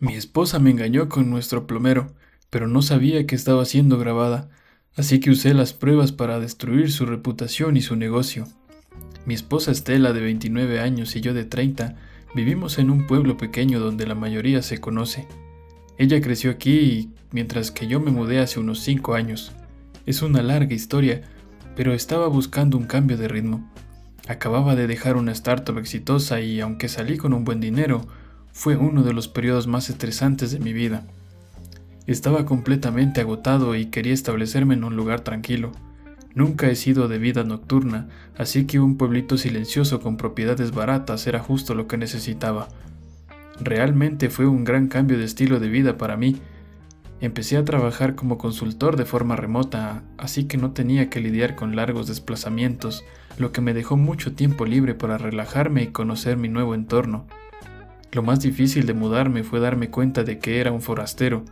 Mi esposa me engañó con nuestro plomero, pero no sabía que estaba siendo grabada, así que usé las pruebas para destruir su reputación y su negocio. Mi esposa Estela, de 29 años, y yo de 30, vivimos en un pueblo pequeño donde la mayoría se conoce. Ella creció aquí, mientras que yo me mudé hace unos 5 años. Es una larga historia, pero estaba buscando un cambio de ritmo. Acababa de dejar una startup exitosa y, aunque salí con un buen dinero, fue uno de los periodos más estresantes de mi vida. Estaba completamente agotado y quería establecerme en un lugar tranquilo. Nunca he sido de vida nocturna, así que un pueblito silencioso con propiedades baratas era justo lo que necesitaba. Realmente fue un gran cambio de estilo de vida para mí. Empecé a trabajar como consultor de forma remota, así que no tenía que lidiar con largos desplazamientos, lo que me dejó mucho tiempo libre para relajarme y conocer mi nuevo entorno. Lo más difícil de mudarme fue darme cuenta de que era un forastero.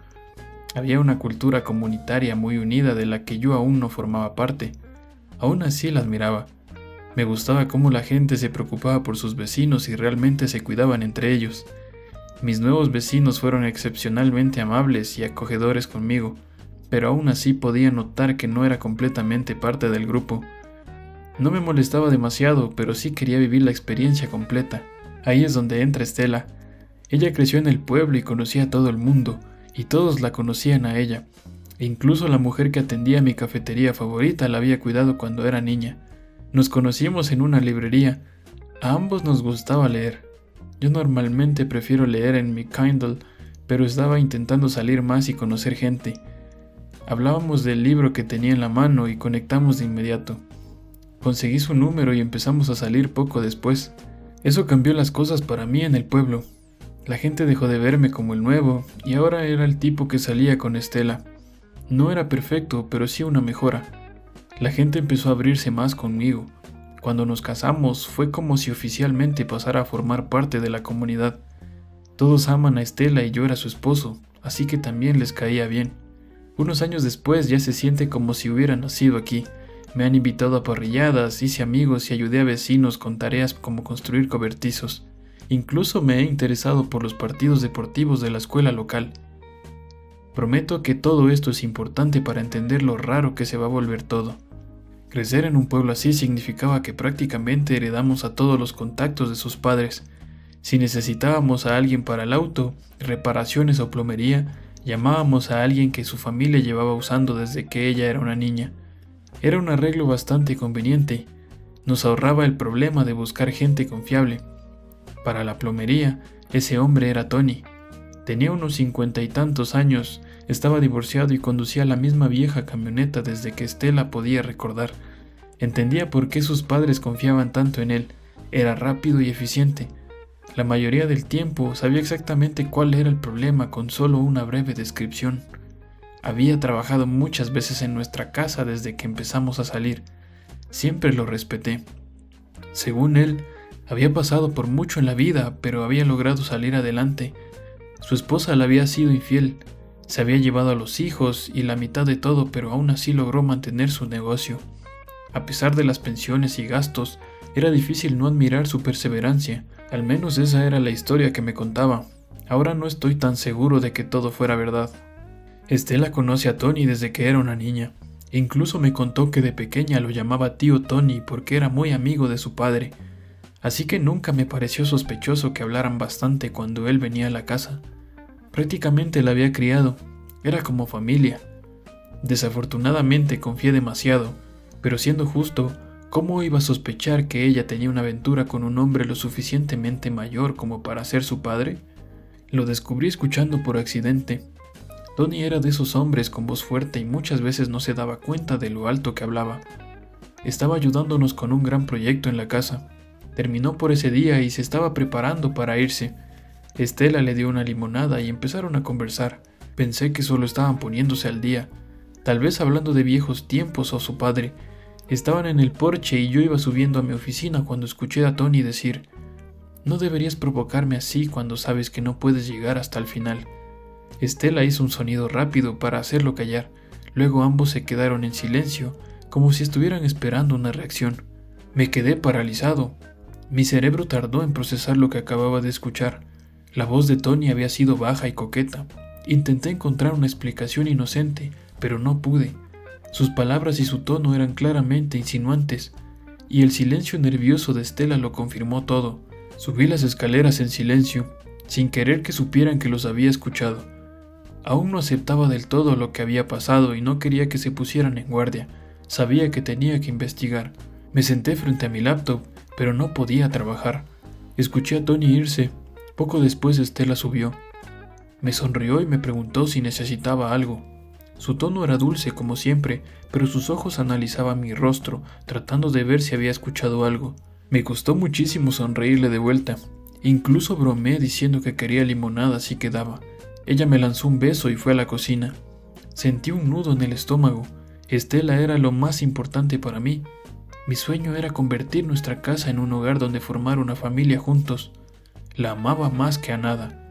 Había una cultura comunitaria muy unida de la que yo aún no formaba parte. Aún así la admiraba. Me gustaba cómo la gente se preocupaba por sus vecinos y realmente se cuidaban entre ellos. Mis nuevos vecinos fueron excepcionalmente amables y acogedores conmigo, pero aún así podía notar que no era completamente parte del grupo. No me molestaba demasiado, pero sí quería vivir la experiencia completa. Ahí es donde entra Estela. Ella creció en el pueblo y conocía a todo el mundo, y todos la conocían a ella. E incluso la mujer que atendía mi cafetería favorita la había cuidado cuando era niña. Nos conocimos en una librería. A ambos nos gustaba leer. Yo normalmente prefiero leer en mi Kindle, pero estaba intentando salir más y conocer gente. Hablábamos del libro que tenía en la mano y conectamos de inmediato. Conseguí su número y empezamos a salir poco después. Eso cambió las cosas para mí en el pueblo. La gente dejó de verme como el nuevo y ahora era el tipo que salía con Estela. No era perfecto, pero sí una mejora. La gente empezó a abrirse más conmigo. Cuando nos casamos fue como si oficialmente pasara a formar parte de la comunidad. Todos aman a Estela y yo era su esposo, así que también les caía bien. Unos años después ya se siente como si hubiera nacido aquí. Me han invitado a parrilladas, hice amigos y ayudé a vecinos con tareas como construir cobertizos. Incluso me he interesado por los partidos deportivos de la escuela local. Prometo que todo esto es importante para entender lo raro que se va a volver todo. Crecer en un pueblo así significaba que prácticamente heredamos a todos los contactos de sus padres. Si necesitábamos a alguien para el auto, reparaciones o plomería, llamábamos a alguien que su familia llevaba usando desde que ella era una niña. Era un arreglo bastante conveniente. Nos ahorraba el problema de buscar gente confiable. Para la plomería, ese hombre era Tony. Tenía unos 50 y tantos años, estaba divorciado y conducía la misma vieja camioneta desde que Estela podía recordar. Entendía por qué sus padres confiaban tanto en él. Era rápido y eficiente. La mayoría del tiempo sabía exactamente cuál era el problema con solo una breve descripción. Había trabajado muchas veces en nuestra casa desde que empezamos a salir. Siempre lo respeté. Según él, había pasado por mucho en la vida, pero había logrado salir adelante. Su esposa le había sido infiel, se había llevado a los hijos y la mitad de todo, pero aún así logró mantener su negocio. A pesar de las pensiones y gastos, era difícil no admirar su perseverancia. Al menos esa era la historia que me contaba. Ahora no estoy tan seguro de que todo fuera verdad. Estela conoce a Tony desde que era una niña. Incluso me contó que de pequeña lo llamaba tío Tony porque era muy amigo de su padre. Así que nunca me pareció sospechoso que hablaran bastante cuando él venía a la casa. Prácticamente la había criado, era como familia. Desafortunadamente confié demasiado, pero siendo justo, ¿cómo iba a sospechar que ella tenía una aventura con un hombre lo suficientemente mayor como para ser su padre? Lo descubrí escuchando por accidente. Tony era de esos hombres con voz fuerte y muchas veces no se daba cuenta de lo alto que hablaba. Estaba ayudándonos con un gran proyecto en la casa. Terminó por ese día y se estaba preparando para irse. Estela le dio una limonada y empezaron a conversar. Pensé que solo estaban poniéndose al día, tal vez hablando de viejos tiempos o su padre. Estaban en el porche y yo iba subiendo a mi oficina cuando escuché a Tony decir: «No deberías provocarme así cuando sabes que no puedes llegar hasta el final». Estela hizo un sonido rápido para hacerlo callar. Luego ambos se quedaron en silencio, como si estuvieran esperando una reacción. Me quedé paralizado. Mi cerebro tardó en procesar lo que acababa de escuchar. La voz de Tony había sido baja y coqueta. Intenté encontrar una explicación inocente, pero no pude. Sus palabras y su tono eran claramente insinuantes, y el silencio nervioso de Stella lo confirmó todo. Subí las escaleras en silencio, sin querer que supieran que los había escuchado. Aún no aceptaba del todo lo que había pasado y no quería que se pusieran en guardia. Sabía que tenía que investigar. Me senté frente a mi laptop, pero no podía trabajar. Escuché a Tony irse. Poco después Stella subió. Me sonrió y me preguntó si necesitaba algo. Su tono era dulce como siempre, pero sus ojos analizaban mi rostro, tratando de ver si había escuchado algo. Me costó muchísimo sonreírle de vuelta. Incluso bromeé diciendo que quería limonada si quedaba. Ella me lanzó un beso y fue a la cocina. Sentí un nudo en el estómago. Stella era lo más importante para mí. Mi sueño era convertir nuestra casa en un hogar donde formar una familia juntos. La amaba más que a nada.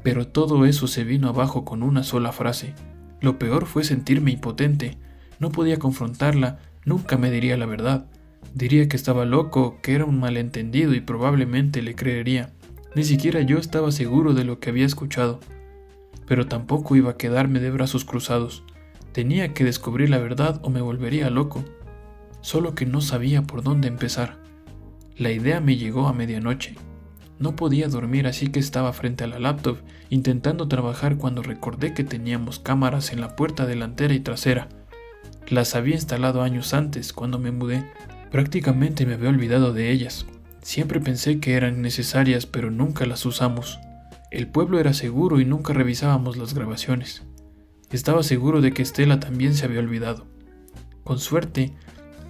Pero todo eso se vino abajo con una sola frase. Lo peor fue sentirme impotente. No podía confrontarla, nunca me diría la verdad. Diría que estaba loco, que era un malentendido y probablemente le creería. Ni siquiera yo estaba seguro de lo que había escuchado. Pero tampoco iba a quedarme de brazos cruzados. Tenía que descubrir la verdad o me volvería loco. Solo que no sabía por dónde empezar. La idea me llegó a medianoche. No podía dormir, así que estaba frente a la laptop intentando trabajar cuando recordé que teníamos cámaras en la puerta delantera y trasera. Las había instalado años antes, cuando me mudé. Prácticamente me había olvidado de ellas. Siempre pensé que eran necesarias, pero nunca las usamos. El pueblo era seguro y nunca revisábamos las grabaciones. Estaba seguro de que Stella también se había olvidado. Con suerte,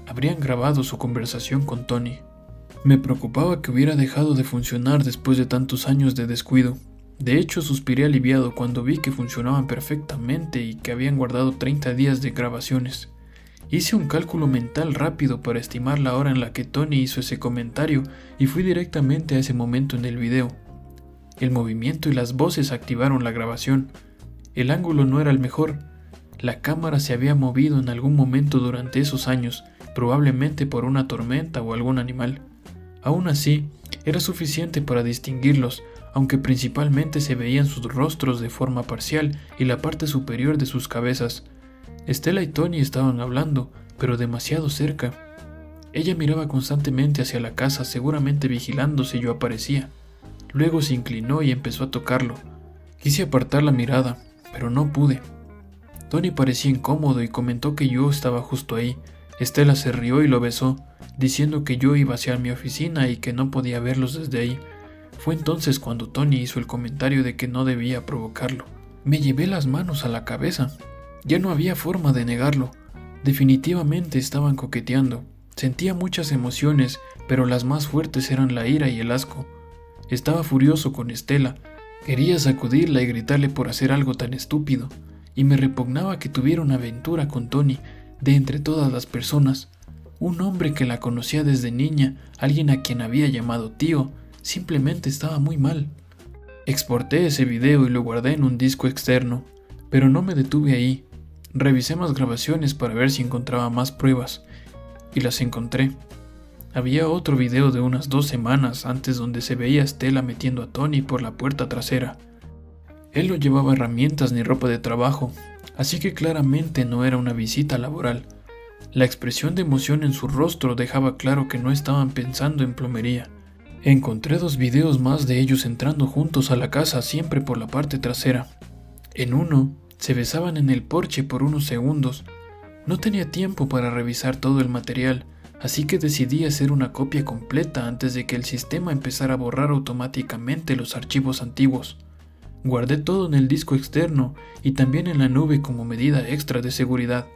habrían grabado su conversación con Tony. Me preocupaba que hubiera dejado de funcionar después de tantos años de descuido. De hecho, suspiré aliviado cuando vi que funcionaban perfectamente y que habían guardado 30 días de grabaciones. Hice un cálculo mental rápido para estimar la hora en la que Tony hizo ese comentario y fui directamente a ese momento en el video. El movimiento y las voces activaron la grabación. El ángulo no era el mejor. La cámara se había movido en algún momento durante esos años, probablemente por una tormenta o algún animal. Aún así, era suficiente para distinguirlos, aunque principalmente se veían sus rostros de forma parcial y la parte superior de sus cabezas. Stella y Tony estaban hablando, pero demasiado cerca. Ella miraba constantemente hacia la casa, seguramente vigilando si yo aparecía. Luego se inclinó y empezó a tocarlo. Quise apartar la mirada, pero no pude. Tony parecía incómodo y comentó que yo estaba justo ahí. Stella se rió y lo besó, diciendo que yo iba hacia mi oficina y que no podía verlos desde ahí. Fue entonces cuando Tony hizo el comentario de que no debía provocarlo. Me llevé las manos a la cabeza. Ya no había forma de negarlo. Definitivamente estaban coqueteando. Sentía muchas emociones, pero las más fuertes eran la ira y el asco. Estaba furioso con Stella. Quería sacudirla y gritarle por hacer algo tan estúpido. Y me repugnaba que tuviera una aventura con Tony, de entre todas las personas. Un hombre que la conocía desde niña, alguien a quien había llamado tío, simplemente estaba muy mal. Exporté ese video y lo guardé en un disco externo, pero no me detuve ahí. Revisé más grabaciones para ver si encontraba más pruebas, y las encontré. Había otro video de unas 2 semanas antes donde se veía a Stella metiendo a Tony por la puerta trasera. Él no llevaba herramientas ni ropa de trabajo, así que claramente no era una visita laboral. La expresión de emoción en su rostro dejaba claro que no estaban pensando en plomería. Encontré 2 videos más de ellos entrando juntos a la casa, siempre por la parte trasera. En uno, se besaban en el porche por unos segundos. No tenía tiempo para revisar todo el material, así que decidí hacer una copia completa antes de que el sistema empezara a borrar automáticamente los archivos antiguos. Guardé todo en el disco externo y también en la nube como medida extra de seguridad.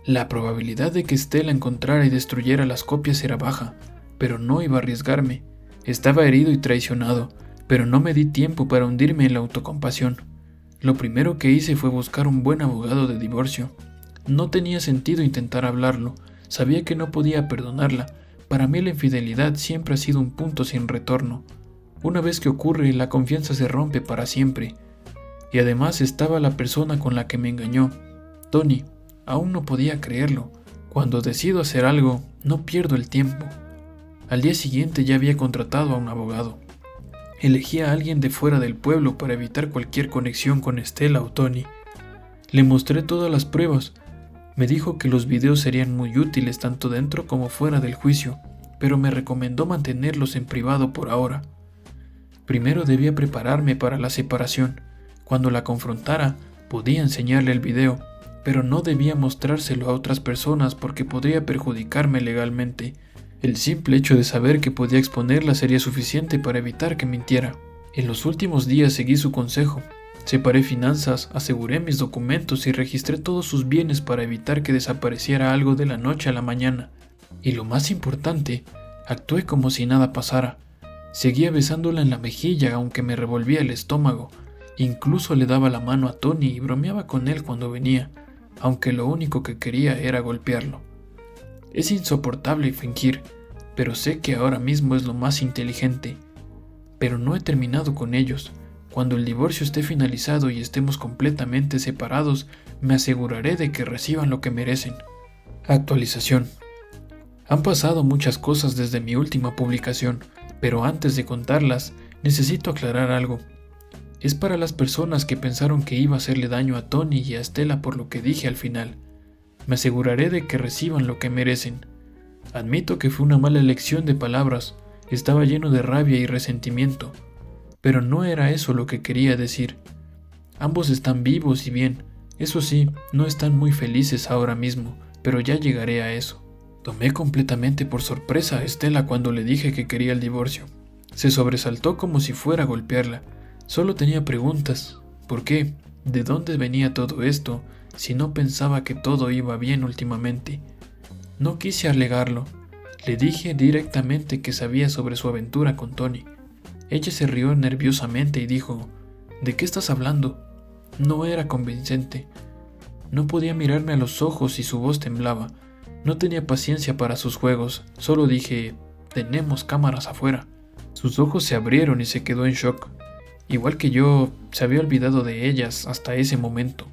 La probabilidad de que Stella encontrara y destruyera las copias era baja, pero no iba a arriesgarme. Estaba herido y traicionado, pero no me di tiempo para hundirme en la autocompasión. Lo primero que hice fue buscar un buen abogado de divorcio. No tenía sentido intentar hablarlo, sabía que no podía perdonarla. Para mí la infidelidad siempre ha sido un punto sin retorno. Una vez que ocurre, la confianza se rompe para siempre. Y además estaba la persona con la que me engañó, Tony. Aún no podía creerlo. Cuando decido hacer algo, no pierdo el tiempo. Al día siguiente ya había contratado a un abogado. Elegí a alguien de fuera del pueblo para evitar cualquier conexión con Estela o Tony. Le mostré todas las pruebas. Me dijo que los videos serían muy útiles tanto dentro como fuera del juicio, pero me recomendó mantenerlos en privado por ahora. Primero debía prepararme para la separación. Cuando la confrontara, podía enseñarle el video, pero no debía mostrárselo a otras personas porque podría perjudicarme legalmente. El simple hecho de saber que podía exponerla sería suficiente para evitar que mintiera. En los últimos días seguí su consejo. Separé finanzas, aseguré mis documentos y registré todos sus bienes para evitar que desapareciera algo de la noche a la mañana. Y lo más importante, actué como si nada pasara. Seguía besándola en la mejilla aunque me revolvía el estómago. Incluso le daba la mano a Tony y bromeaba con él cuando venía, aunque lo único que quería era golpearlo. Es insoportable fingir, pero sé que ahora mismo es lo más inteligente. Pero no he terminado con ellos. Cuando el divorcio esté finalizado y estemos completamente separados, me aseguraré de que reciban lo que merecen. Actualización. Han pasado muchas cosas desde mi última publicación, pero antes de contarlas, necesito aclarar algo. Es para las personas que pensaron que iba a hacerle daño a Tony y a Estela por lo que dije al final. Me aseguraré de que reciban lo que merecen. Admito que fue una mala elección de palabras, estaba lleno de rabia y resentimiento, pero no era eso lo que quería decir. Ambos están vivos y bien, eso sí, no están muy felices ahora mismo, pero ya llegaré a eso. Tomé completamente por sorpresa a Estela cuando le dije que quería el divorcio. Se sobresaltó como si fuera a golpearla. Solo tenía preguntas. ¿Por qué? ¿De dónde venía todo esto? Si no pensaba que todo iba bien últimamente. No quise alegarlo. Le dije directamente que sabía sobre su aventura con Tony. Ella se rió nerviosamente y dijo: ¿De qué estás hablando? No era convincente. No podía mirarme a los ojos y su voz temblaba. No tenía paciencia para sus juegos. Solo dije: tenemos cámaras afuera. Sus ojos se abrieron y se quedó en shock. Igual que yo, se había olvidado de ellas hasta ese momento.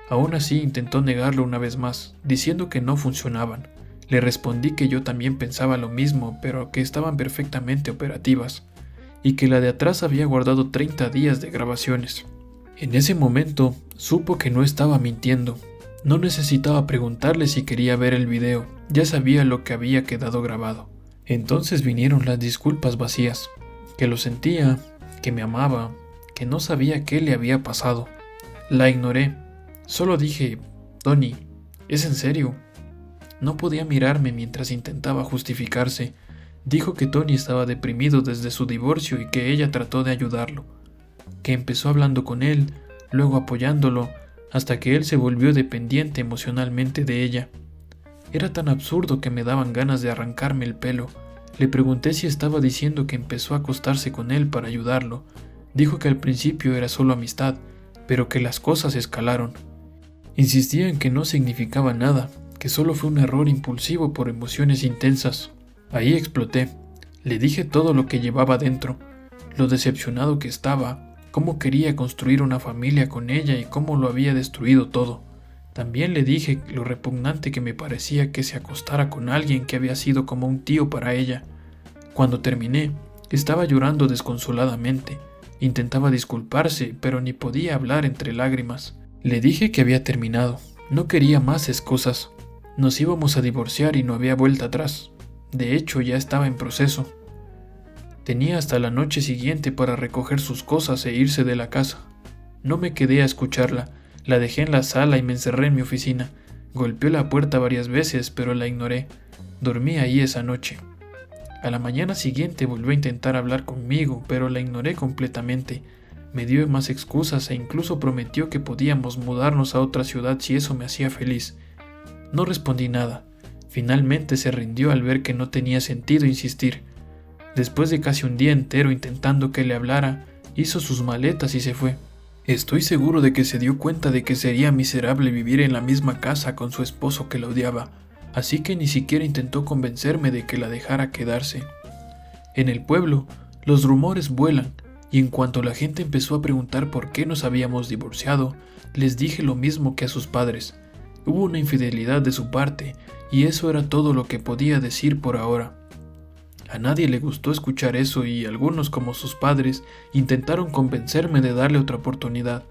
Aún así intentó negarlo una vez más, diciendo que no funcionaban. Le respondí que yo también pensaba lo mismo, pero que estaban perfectamente operativas, y que la de atrás había guardado 30 días de grabaciones. En ese momento, supo que no estaba mintiendo. No necesitaba preguntarle si quería ver el video, ya sabía lo que había quedado grabado. Entonces vinieron las disculpas vacías, que lo sentía, que me amaba, que no sabía qué le había pasado. La ignoré. Solo dije: Tony, ¿es en serio? No podía mirarme mientras intentaba justificarse. Dijo que Tony estaba deprimido desde su divorcio y que ella trató de ayudarlo. Que empezó hablando con él, luego apoyándolo, hasta que él se volvió dependiente emocionalmente de ella. Era tan absurdo que me daban ganas de arrancarme el pelo. Le pregunté si estaba diciendo que empezó a acostarse con él para ayudarlo. Dijo que al principio era solo amistad, pero que las cosas escalaron. Insistía en que no significaba nada, que solo fue un error impulsivo por emociones intensas. Ahí exploté. Le dije todo lo que llevaba dentro, lo decepcionado que estaba, cómo quería construir una familia con ella y cómo lo había destruido todo. También le dije lo repugnante que me parecía que se acostara con alguien que había sido como un tío para ella. Cuando terminé, estaba llorando desconsoladamente. Intentaba disculparse, pero ni podía hablar entre lágrimas. Le dije que había terminado. No quería más excusas. Nos íbamos a divorciar y no había vuelta atrás. De hecho, ya estaba en proceso. Tenía hasta la noche siguiente para recoger sus cosas e irse de la casa. No me quedé a escucharla. La dejé en la sala y me encerré en mi oficina. Golpeó la puerta varias veces, pero la ignoré. Dormí ahí esa noche. A la mañana siguiente volvió a intentar hablar conmigo, pero la ignoré completamente. Me dio más excusas e incluso prometió que podíamos mudarnos a otra ciudad si eso me hacía feliz. No respondí nada. Finalmente se rindió al ver que no tenía sentido insistir. Después de casi un día entero intentando que le hablara, hizo sus maletas y se fue. Estoy seguro de que se dio cuenta de que sería miserable vivir en la misma casa con su esposo que la odiaba, así que ni siquiera intentó convencerme de que la dejara quedarse. En el pueblo, los rumores vuelan, y en cuanto la gente empezó a preguntar por qué nos habíamos divorciado, les dije lo mismo que a sus padres. Hubo una infidelidad de su parte, y eso era todo lo que podía decir por ahora. A nadie le gustó escuchar eso y algunos, como sus padres, intentaron convencerme de darle otra oportunidad.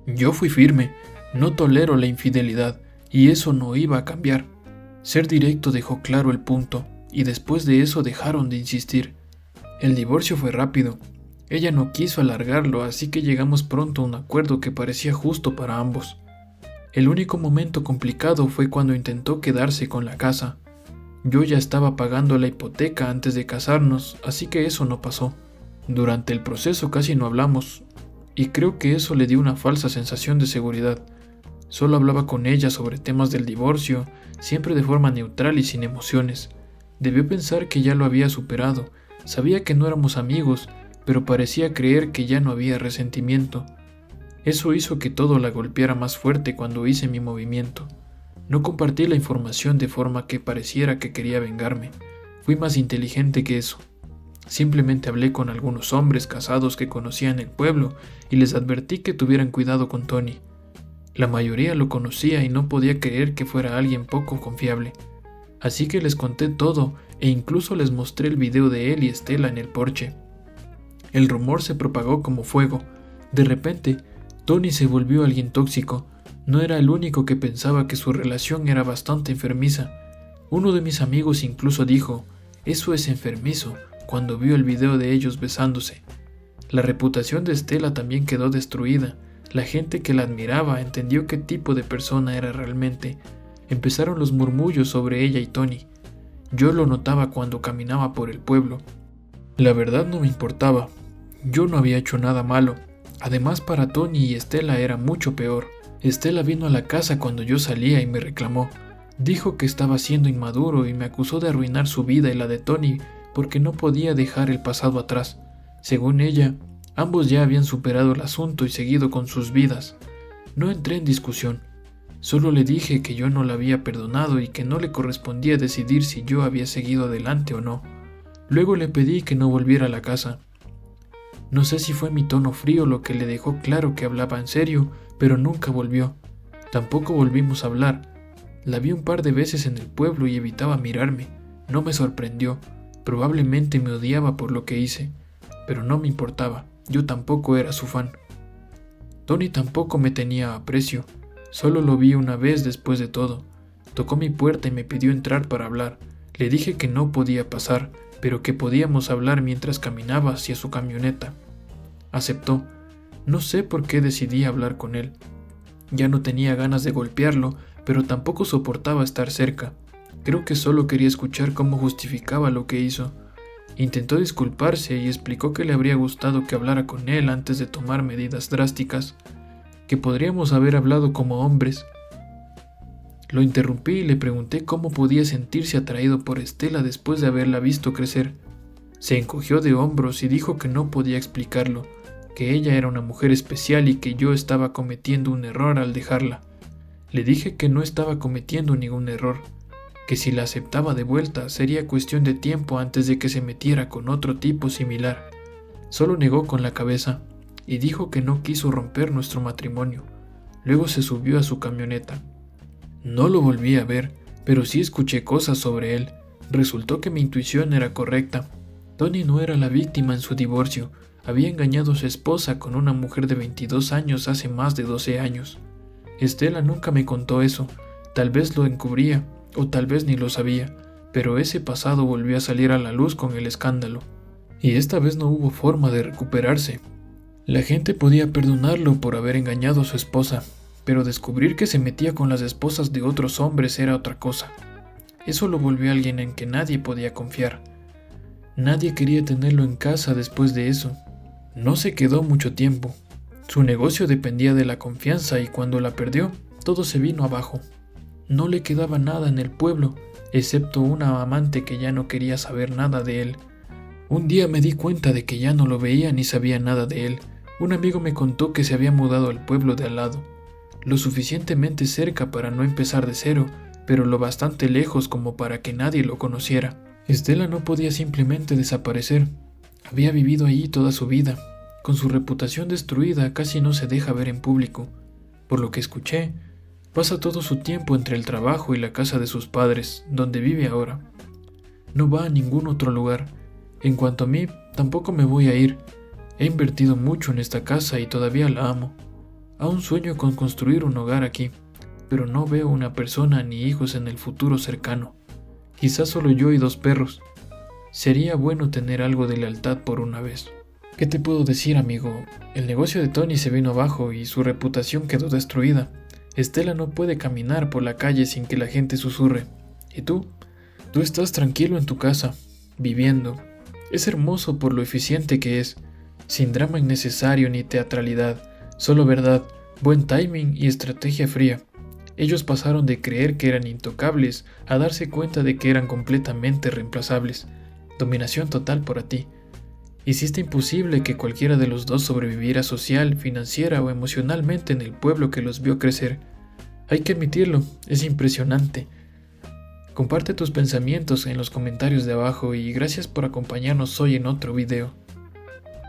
Yo fui firme, no tolero la infidelidad y eso no iba a cambiar. Ser directo dejó claro el punto y después de eso dejaron de insistir. El divorcio fue rápido. Ella no quiso alargarlo, así que llegamos pronto a un acuerdo que parecía justo para ambos. El único momento complicado fue cuando intentó quedarse con la casa. Yo ya estaba pagando la hipoteca antes de casarnos, así que eso no pasó. Durante el proceso casi no hablamos, y creo que eso le dio una falsa sensación de seguridad. Solo hablaba con ella sobre temas del divorcio, siempre de forma neutral y sin emociones. Debió pensar que ya lo había superado, sabía que no éramos amigos, pero parecía creer que ya no había resentimiento. Eso hizo que todo la golpeara más fuerte cuando hice mi movimiento. No compartí la información de forma que pareciera que quería vengarme. Fui más inteligente que eso. Simplemente hablé con algunos hombres casados que conocía en el pueblo y les advertí que tuvieran cuidado con Tony. La mayoría lo conocía y no podía creer que fuera alguien poco confiable. Así que les conté todo e incluso les mostré el video de él y Estela en el porche. El rumor se propagó como fuego. De repente, Tony se volvió alguien tóxico. No era el único que pensaba que su relación era bastante enfermiza. Uno de mis amigos incluso dijo, «Eso es enfermizo», cuando vio el video de ellos besándose. La reputación de Estela también quedó destruida. La gente que la admiraba entendió qué tipo de persona era realmente. Empezaron los murmullos sobre ella y Tony. Yo lo notaba cuando caminaba por el pueblo. La verdad no me importaba. Yo no había hecho nada malo. Además, para Tony y Estela era mucho peor. Estela vino a la casa cuando yo salía y me reclamó. Dijo que estaba siendo inmaduro y me acusó de arruinar su vida y la de Tony porque no podía dejar el pasado atrás. Según ella, ambos ya habían superado el asunto y seguido con sus vidas. No entré en discusión. Solo le dije que yo no la había perdonado y que no le correspondía decidir si yo había seguido adelante o no. Luego le pedí que no volviera a la casa. No sé si fue mi tono frío lo que le dejó claro que hablaba en serio, pero nunca volvió. Tampoco volvimos a hablar. La vi un par de veces en el pueblo y evitaba mirarme. No me sorprendió. Probablemente me odiaba por lo que hice, pero no me importaba. Yo tampoco era su fan. Tony tampoco me tenía aprecio. Solo lo vi una vez después de todo. Tocó mi puerta y me pidió entrar para hablar. Le dije que no podía pasar, pero que podíamos hablar mientras caminaba hacia su camioneta. Aceptó. No sé por qué decidí hablar con él. Ya no tenía ganas de golpearlo, pero tampoco soportaba estar cerca. Creo que solo quería escuchar cómo justificaba lo que hizo. Intentó disculparse y explicó que le habría gustado que hablara con él antes de tomar medidas drásticas, que podríamos haber hablado como hombres. Lo interrumpí y le pregunté cómo podía sentirse atraído por Estela después de haberla visto crecer. Se encogió de hombros y dijo que no podía explicarlo, que ella era una mujer especial y que yo estaba cometiendo un error al dejarla. Le dije que no estaba cometiendo ningún error, que si la aceptaba de vuelta sería cuestión de tiempo antes de que se metiera con otro tipo similar. Solo negó con la cabeza y dijo que no quiso romper nuestro matrimonio. Luego se subió a su camioneta. No lo volví a ver, pero sí escuché cosas sobre él. Resultó que mi intuición era correcta. Tony no era la víctima en su divorcio. Había engañado a su esposa con una mujer de 22 años hace más de 12 años. Estela nunca me contó eso. Tal vez lo encubría, o tal vez ni lo sabía, pero ese pasado volvió a salir a la luz con el escándalo. Y esta vez no hubo forma de recuperarse. La gente podía perdonarlo por haber engañado a su esposa, pero descubrir que se metía con las esposas de otros hombres era otra cosa. Eso lo volvió a alguien en que nadie podía confiar. Nadie quería tenerlo en casa después de eso. No se quedó mucho tiempo. Su negocio dependía de la confianza y cuando la perdió, todo se vino abajo. No le quedaba nada en el pueblo, excepto una amante que ya no quería saber nada de él. Un día me di cuenta de que ya no lo veía ni sabía nada de él. Un amigo me contó que se había mudado al pueblo de al lado, lo suficientemente cerca para no empezar de cero, pero lo bastante lejos como para que nadie lo conociera. Estela no podía simplemente desaparecer. Había vivido allí toda su vida. Con su reputación destruida, casi no se deja ver en público. Por lo que escuché, pasa todo su tiempo entre el trabajo y la casa de sus padres, donde vive ahora. no va a ningún otro lugar. En cuanto a mí, tampoco me voy a ir. He invertido mucho en esta casa y todavía la amo. Aún sueño con construir un hogar aquí, pero no veo una persona ni hijos en el futuro cercano. Quizás solo yo y 2 perros. Sería bueno tener algo de lealtad por una vez. ¿Qué te puedo decir, amigo? El negocio de Tony se vino abajo y su reputación quedó destruida. Estela no puede caminar por la calle sin que la gente susurre. ¿Y tú? Tú estás tranquilo en tu casa, viviendo. Es hermoso por lo eficiente que es, sin drama innecesario ni teatralidad, solo verdad, buen timing y estrategia fría. Ellos pasaron de creer que eran intocables a darse cuenta de que eran completamente reemplazables. Dominación total por ti. Hiciste imposible que cualquiera de los dos sobreviviera social, financiera o emocionalmente en el pueblo que los vio crecer. Hay que admitirlo, es impresionante. Comparte tus pensamientos en los comentarios de abajo y gracias por acompañarnos hoy en otro video.